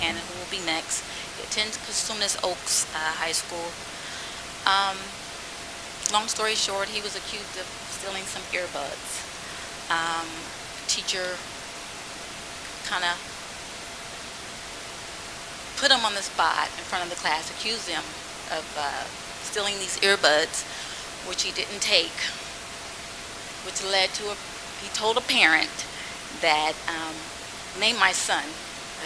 Cannon, who will be next. He attends Cosumnes Oaks High School. Long story short, he was accused of stealing some earbuds. Teacher kind of put him on the spot in front of the class, accused him of stealing these earbuds, which he didn't take, which led to he told a parent that, name my son,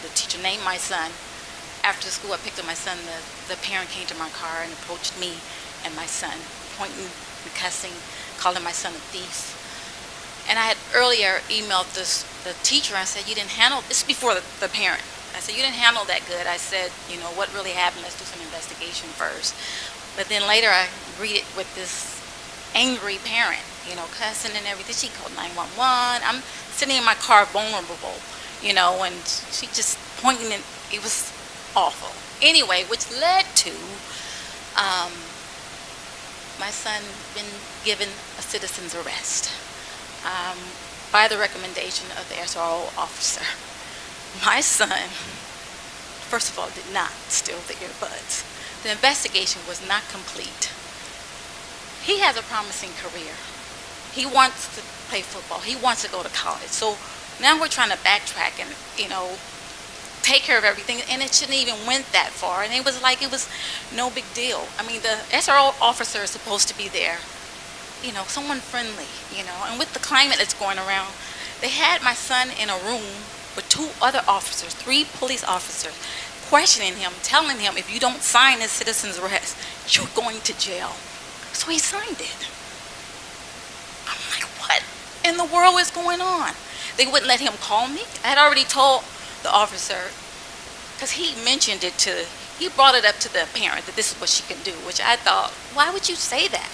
the teacher named my son. After school, I picked up my son. The parent came to my car and approached me and my son, pointing and cussing, calling my son a thief. And I had earlier emailed the teacher. I said, you didn't handle this before the parent. I said, you didn't handle that good. I said, what really happened? Let's do some investigation first. But then later I read it with this angry parent, cussing and everything. She called 911. I'm sitting in my car vulnerable, and she just pointing and it was awful. Anyway, which led to my son been given a citizen's arrest by the recommendation of the SRO officer. My son, first of all, did not steal the earbuds. The investigation was not complete. He has a promising career. He wants to play football. He wants to go to college. So now we're trying to backtrack and, take care of everything, and it shouldn't even went that far. And it was no big deal. I mean, the SRO officer is supposed to be there, someone friendly, and with the climate that's going around, they had my son in a room with 2 other officers, 3 police officers, questioning him, telling him, if you don't sign this citizen's arrest, you're going to jail. So he signed it. I'm like, what in the world is going on? They wouldn't let him call me. I had already told the officer, because he brought it up to the parent that this is what she can do, which I thought, why would you say that?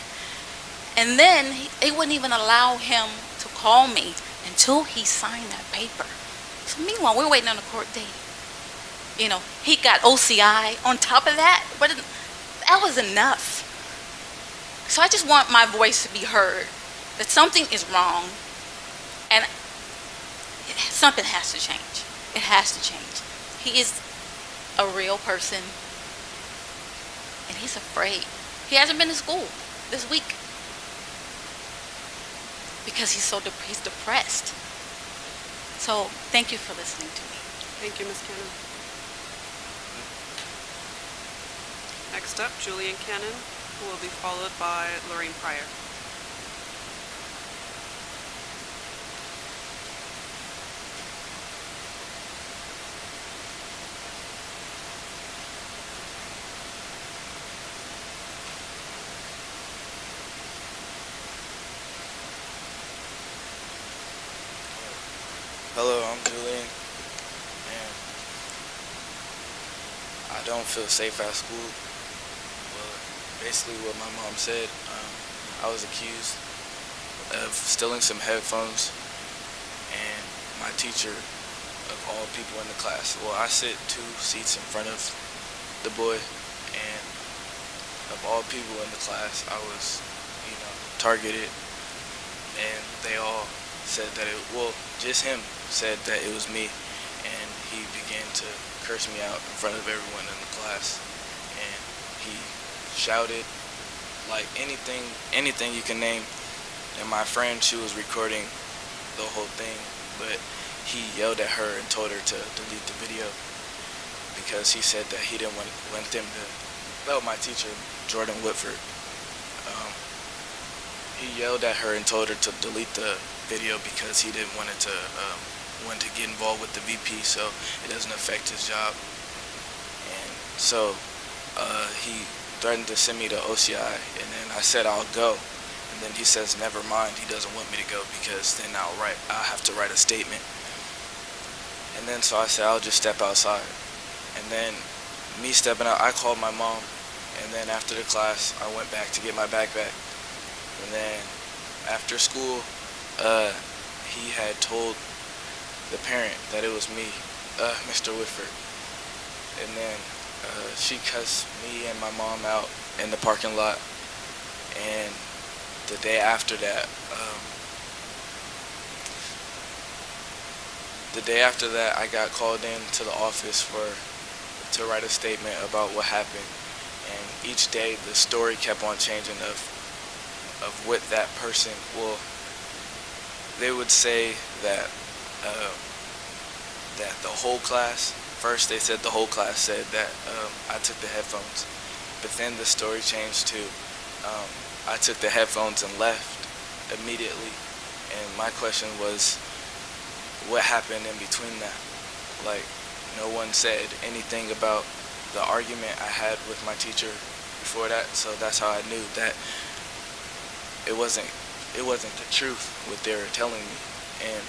And then they wouldn't even allow him to call me until he signed that paper. So meanwhile, we're waiting on a court date. He got OCI on top of that, but that was enough. So I just want my voice to be heard, that something is wrong, and something has to change. It has to change. He is a real person, and he's afraid. He hasn't been to school this week because he's depressed. So thank you for listening to me. Thank you, Ms. Cannon. Next up, Julian Cannon, who will be followed by Lorraine Pryor. Hello, I'm Julian, and I don't feel safe at school. Well, basically what my mom said, I was accused of stealing some headphones, and my teacher, of all people in the class, well, I sit 2 seats in front of the boy, and of all people in the class, I was, targeted, and they all said that just him said that it was me, and he began to curse me out in front of everyone in the class, and he shouted like anything you can name. And my friend, she was recording the whole thing, but he yelled at her and told her to delete the video because he said that he didn't want them to. Well, my teacher, Jordan Whitford, he yelled at her and told her to delete the video because he didn't want to get involved with the VP, so it doesn't affect his job. And so he threatened to send me to OCI, and then I said I'll go, and then he says never mind, he doesn't want me to go because then I'll have to write a statement. And then so I said I'll just step outside, and then me stepping out, I called my mom, and then after the class I went back to get my backpack, and then after school he had told the parent that it was me, Mr. Whitford, and then she cussed me and my mom out in the parking lot. And the day after that, the day after that, I got called in to the office to write a statement about what happened. And each day, the story kept on changing of what that person will. They would say that that the whole class. First, they said the whole class said that I took the headphones, but then the story changed to I took the headphones and left immediately. And my question was, what happened in between that? Like, no one said anything about the argument I had with my teacher before that, so that's how I knew that it wasn't the truth what they were telling me. And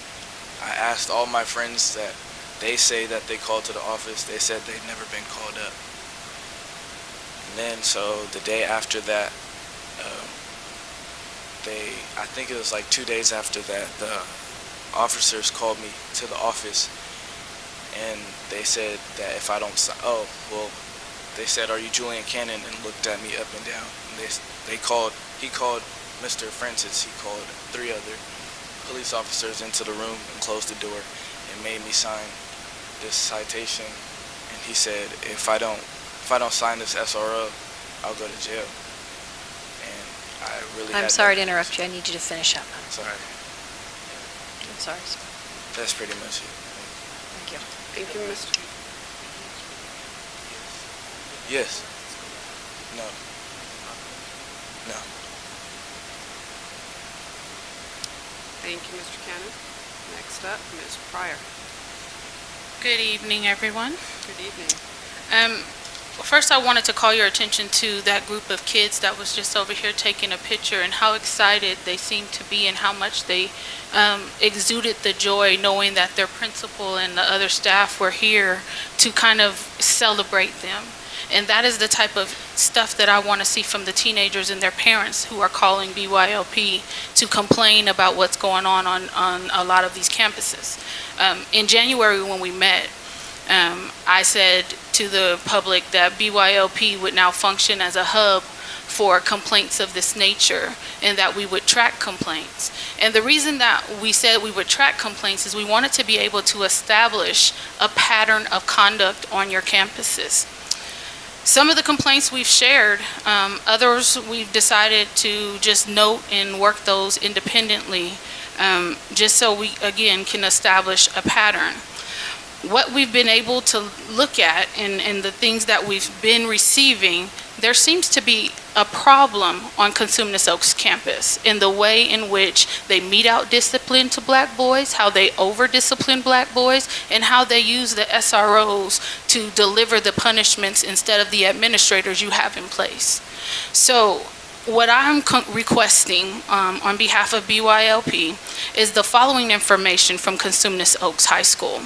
I asked all my friends that they say that they called to the office. They said they'd never been called up. And then, so the day after that, I think it was like 2 days after that, the officers called me to the office, and they said that if I don't, they said, "Are you Julian Cannon?" and looked at me up and down. And he called Mr. Francis. He called 3 other police officers into the room and closed the door and made me sign this citation. And he said, if I don't sign this SRO, I'll go to jail. And I really. I'm sorry to interrupt you. I need you to finish up. Sorry. I'm sorry. That's pretty much it. Thank you. Thank you, Mr. Yes. No. No. Thank you, Mr. Cannon. Next up, Ms. Pryor. Good evening, everyone. Good evening. First, I wanted to call your attention to that group of kids that was just over here taking a picture and how excited they seemed to be and how much they exuded the joy knowing that their principal and the other staff were here to kind of celebrate them. And that is the type of stuff that I want to see from the teenagers and their parents who are calling BYLP to complain about what's going on a lot of these campuses. In January when we met, I said to the public that BYLP would now function as a hub for complaints of this nature and that we would track complaints. And the reason that we said we would track complaints is we wanted to be able to establish a pattern of conduct on your campuses. Some of the complaints we've shared, others we've decided to just note and work those independently, just so we, again, can establish a pattern. What we've been able to look at and the things that we've been receiving, there seems to be a problem on Cosumnes Oaks campus in the way in which they mete out discipline to black boys, how they over-discipline black boys, and how they use the SROs to deliver the punishments instead of the administrators you have in place. So what I'm requesting on behalf of BYLP is the following information from Cosumnes Oaks High School.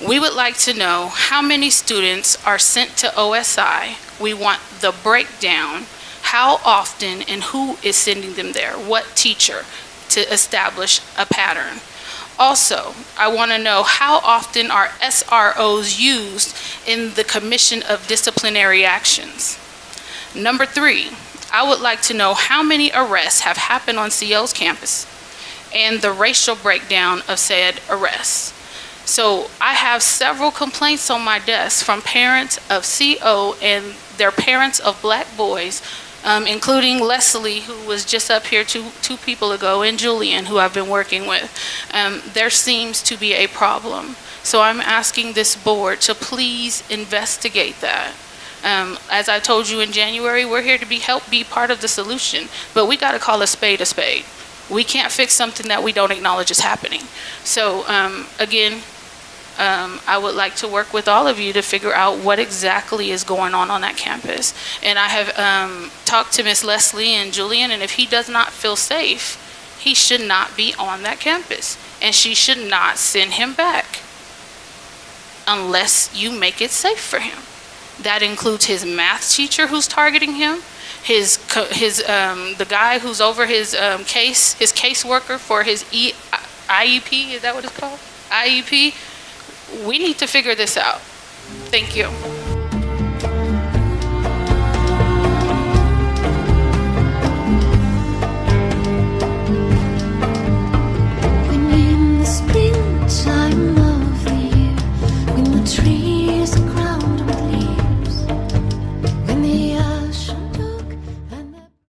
We would like to know how many students are sent to OSI. We want the breakdown, how often and who is sending them there, what teacher, to establish a pattern. Also, I want to know how often are SROs used in the commission of disciplinary actions. Number 3, I would like to know how many arrests have happened on CO's campus and the racial breakdown of said arrests. So I have several complaints on my desk from parents of CO and their parents of black boys, including Leslie, who was just up here two people ago, and Julian, who I've been working with. There seems to be a problem. So I'm asking this board to please investigate that. As I told you in January, we're here to help be part of the solution, but we got to call a spade a spade. We can't fix something that we don't acknowledge is happening. So again, I would like to work with all of you to figure out what exactly is going on that campus. And I have talked to Miss Leslie and Julian, and if he does not feel safe, he should not be on that campus. And she should not send him back unless you make it safe for him. That includes his math teacher who's targeting him, the guy who's over his caseworker for his IEP, is that what it's called? IEP. We need to figure this out. Thank you.